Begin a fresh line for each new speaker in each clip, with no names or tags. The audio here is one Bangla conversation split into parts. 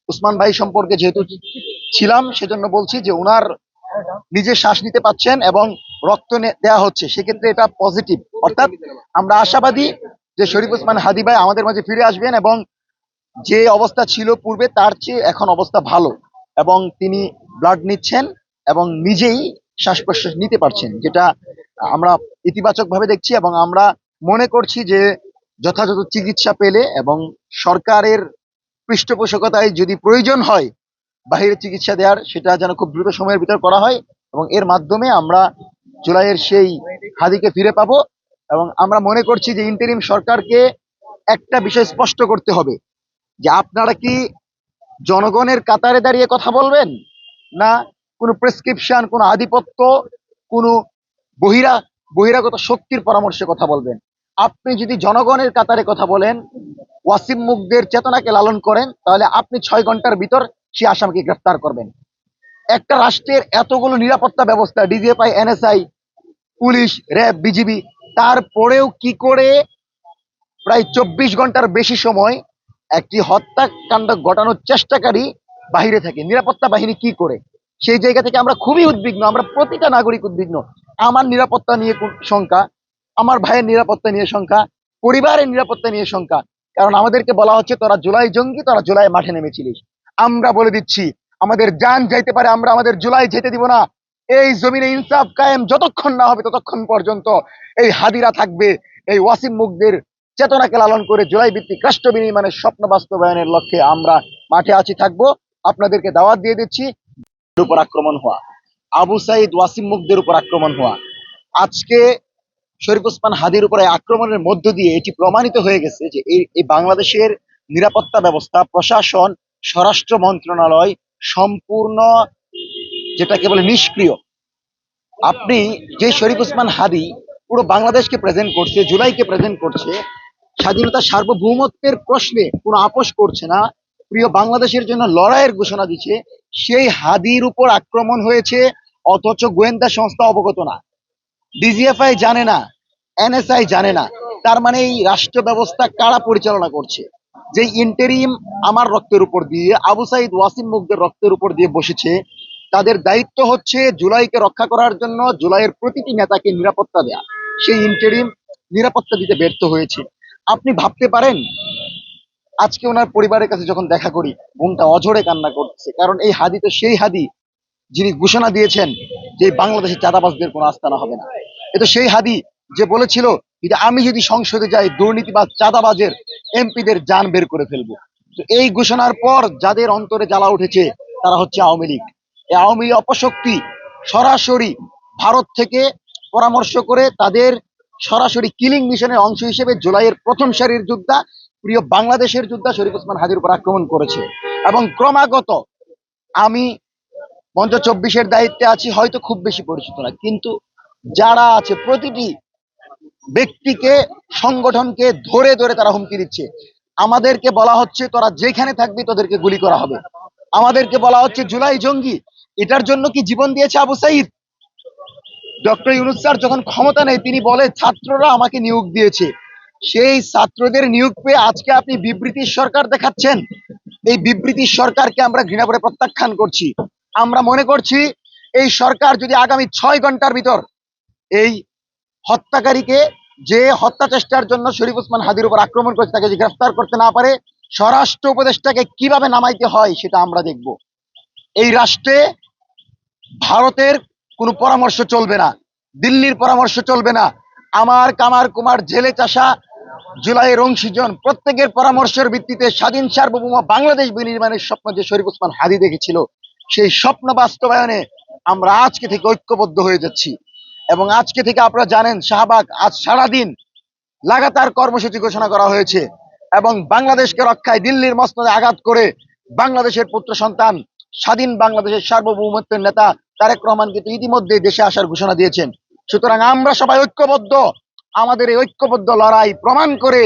উসমান ভাই সম্পর্কে যেহেতু ছিলাম সেজন্য বলছি যে ওনার নিজে শ্বাস নিতে পাচ্ছেন এবং রক্ত দেওয়া হচ্ছে, সেক্ষেত্রে এটা পজিটিভ। অর্থাৎ আমরা আশাবাদী যে শরীফ ওসমান হাদী ভাই আমাদের মাঝে ফিরে আসবেন এবং যে অবস্থা ছিল পূর্বে তার চেয়ে এখন অবস্থা ভালো, এবং তিনি ব্লাড নিচ্ছেন এবং নিজেই শ্বাস প্রশ্বাস নিতে পারছেন, যেটা আমরা ইতিবাচক ভাবে দেখছি। এবং আমরা মনে করছি যে যথাযথ চিকিৎসা পেলে এবং সরকারের পৃষ্ঠপোষকতায় যদি প্রয়োজন হয় বাহিরে চিকিৎসা দেওয়ার, সেটা যেন খুব দ্রুত সময়ের ভিতর করা হয় এবং এর মাধ্যমে আমরা জুলাইয়ের সেই হাদিকে ফিরে পাবো। এবং আমরা মনে করছি যে ইন্টারিম সরকারকে একটা বিষয় স্পষ্ট করতে হবে যে আপনারা কি জনগণের কাতারে দাঁড়িয়ে কথা বলবেন, না কোনো প্রেসক্রিপশন, কোনো আধিপত্য, কোনো বহিরা বহিরাগত শক্তির পরামর্শে কথা বলবেন? আপনি যদি জনগণের কাতারে কথা বলেন, ওয়াসিম মুগদের চেতনাকে লালন করেন, তাহলে আপনি 6 ঘন্টার ভিতর সে আসামিকে গ্রেফতার করবেন। একটা রাষ্ট্রের এতগুলো নিরাপত্তা ব্যবস্থা, DGFI, NSI, police, RAB, BGB, তারপরেও কি করে প্রায় 24 ঘন্টার বেশি সময় একটি হত্যাকাণ্ড ঘটানোর চেষ্টাকারী বাহিরে থাকে? নিরাপত্তা বাহিনী কি করে? সেই জায়গা থেকে আমরা খুবই উদ্বিগ্ন, আমরা প্রতিটা নাগরিক উদ্বিগ্ন। আমার নিরাপত্তা নিয়ে শঙ্কা, আমার ভাইয়ের নিরাপত্তা নিয়ে শঙ্কা, পরিবারের নিরাপত্তা নিয়ে শঙ্কা। কারণ আমাদেরকে বলা হচ্ছে তোরা জুলাই জঙ্গি, তোরা জুলাই মাঠে নেমেছিলিস। আমরা বলে দিচ্ছি আমাদের জান যাইতে পারে, আমরা আমাদের জুলাই যেতে দিব না। এই জমিনে ইনসাফ কায়েম যতক্ষণ না হবে ততক্ষণ পর্যন্ত এই হাদিরা থাকবে। এই ওয়াসিম মুগদের চেতনাকে লালন করে জুলাই ভিত্তিক রাষ্ট্র বিনির্মাণের স্বপ্ন বাস্তবায়নের লক্ষ্যে আমরা মাঠে আছি, থাকবো। আপনাদেরকে দাওয়াত দিয়ে দিচ্ছি উপর আক্রমণ হওয়া, আবু সাইদ ওয়াসিম মুগদের উপর আক্রমণ হওয়া। আজকে শরীফ ওসমান হাদির উপরে আক্রমণের মধ্য দিয়ে এটি প্রমাণিত হয়ে গেছে যে এই বাংলাদেশের নিরাপত্তা ব্যবস্থা, প্রশাসন, স্বরাষ্ট্র মন্ত্রণালয় সম্পূর্ণ যেটাকে বলে নিষ্ক্রিয়। আপনি যে শরীফ ওসমান হাদি পুরো বাংলাদেশকে প্রেজেন্ট করছে, জুলাইকে প্রেজেন্ট করছে, স্বাধীনতা সার্বভৌমত্বের প্রশ্নে কোনো আপোষ করছে না, প্রিয় বাংলাদেশের জন্য লড়াইয়ের ঘোষণা দিচ্ছে, সেই হাদির উপর আক্রমণ হয়েছে অথচ গোয়েন্দা সংস্থা অবগত না, ডিজিএফআই জানে না, এনএসআই জানে না। তার মানে এই রাষ্ট্র ব্যবস্থা কারা পরিচালনা করছে? যে ইন্টেরিম আমার রক্তের উপর দিয়ে, আবু সাইদ ওয়াসিম মুগদের রক্তের উপর দিয়ে বসেছে, তাদের দায়িত্ব হচ্ছে জুলাইকে রক্ষা করার জন্য জুলাইয়ের প্রতিটি নেতাকে নিরাপত্তা দেয়া। সেই ইন্টেরিম নিরাপত্তা দিতে ব্যর্থ হয়েছে। আপনি ভাবতে পারেন আজকে ওনার পরিবারের কাছে যখন দেখা করি বোনটা অঝরে কান্না করছে, কারণ এই হাদি তো সেই হাদি যিনি ঘোষণা দিয়েছেন যে বাংলাদেশে চাঁদাবাজদের কোনো আস্তানা হবে না। এ তো সেই হাদি যে বলেছিল যে আমি যদি সংসদে যাই দুর্নীতিবাজ চাঁদাবাজের এমপিদের জান বের করে ফেলবো। তো এই ঘোষণার পর যাদের অন্তরে জ্বালা উঠেছে তারা হচ্ছে আওয়ামী লীগ। এই আওয়ামী লীগ অপশক্তি সরাসরি ভারত থেকে পরামর্শ করে তাদের সরাসরি কিলিং মিশনের অংশ হিসেবে জুলাইয়ের প্রথম সারির যোদ্ধা, প্রিয় বাংলাদেশের যোদ্ধা শরীফ ওসমান হাদির উপর আক্রমণ করেছে। এবং ক্রমাগত আমি মঞ্চ 24-এর দায়িত্বে আছি, হয়তো খুব বেশি পরিচিত না, কিন্তু যারা আছে প্রতিটি ব্যক্তিকে, সংগঠনকে ধরে ধরে তারা হুমকি দিচ্ছে। আমাদেরকে বলা হচ্ছে তোরা যেখানে থাকবি তোদেরকে গুলি করা হবে। আমাদেরকে বলা হচ্ছে জুলাই জঙ্গি। এটার জন্য কি জীবন দিয়েছে আবু সাইদ? ডক্টর ইউনূস স্যার যখন ক্ষমতা নেই তিনি বলে ছাত্ররা আমাকে নিয়োগ দিয়েছে। সেই ছাত্রদের নিয়োগ পেয়ে আজকে আপনি বিবৃতির সরকার দেখাচ্ছেন। এই বিবৃতির সরকারকে আমরা ঘৃণা করে প্রত্যাখ্যান করছি। আমরা মনে করছি এই সরকার যদি আগামী 6 ঘন্টার ভিতর এই হত্যাকারীকে, যে হত্যা চেষ্টার জন্য শরীফ ওসমান হাদির উপর আক্রমণ করেছে, তাকে যদি গ্রেফতার করতে না পারে, স্বরাষ্ট্র উপদেষ্টাকে কিভাবে নামাইতে হয় সেটা আমরা দেখব। এই রাষ্ট্রে ভারতের কোনো পরামর্শ চলবে না, দিল্লির পরামর্শ চলবে না। আমার কামার কুমার জেলে চাষা জুলাইয়ের অংশীজন প্রত্যেকের পরামর্শের ভিত্তিতে স্বাধীন সার্বভৌম বাংলাদেশ বিনির্মাণের স্বপ্ন যে শরীফ ওসমান হাদি দেখেছিল, সেই স্বপ্ন বাস্তবায়নে আমরা আজকে থেকে ঐক্যবদ্ধ হয়ে যাচ্ছি। এবং আজকে থেকে আপনারা জানেন শাহবাগ আজ সারাদিন লাগাতার কর্মসূচি ঘোষণা করা হয়েছে এবং বাংলাদেশকে রক্ষায় দিল্লির মসনদে আঘাত করে বাংলাদেশের পুত্র সন্তান, স্বাধীন বাংলাদেশের সার্বভৌমত্বের নেতা তারেক রহমান কিন্তু ইতিমধ্যে দেশে আসার ঘোষণা দিয়েছেন। সুতরাং আমরা সবাই ঐক্যবদ্ধ। আমাদের এই ঐক্যবদ্ধ লড়াই প্রমাণ করে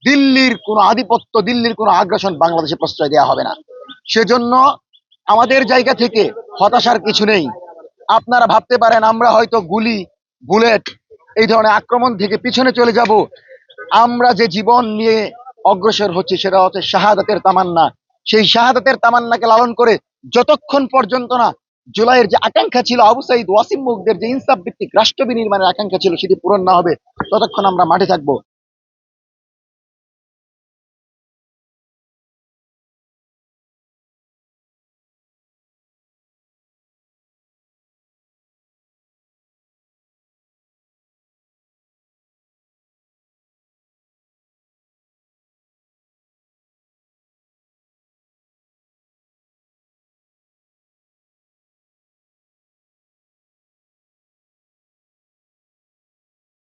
দিল্লির কোনো আধিপত্য, দিল্লির কোনো আগ্রাসন বাংলাদেশে প্রশ্রয় দেওয়া হবে না। সেজন্য আমাদের জায়গা থেকে হতাশার কিছু নেই। আপনারা ভাবতে পারেন আমরা হয়তো গুলি, বুলেট, এই ধরনের আক্রমণ থেকে পিছনে চলে যাব। আমরা যে জীবন নিয়ে অগ্রসর হচ্ছি সেটা হচ্ছে শাহাদাতের তামান্না, সেই শাহাদাতের তামান্নাকে লালন করে যতক্ষণ পর্যন্ত না জুলাইয়ের যে আকাঙ্ক্ষা ছিল আবু সাইদ ওয়াসিম মুগদের যে ইনসাফ ভিত্তিক রাষ্ট্র বিনির্মাণের আকাঙ্ক্ষা ছিল সেটি পূরণ না হবে, ততক্ষণ আমরা মাঠে থাকবো।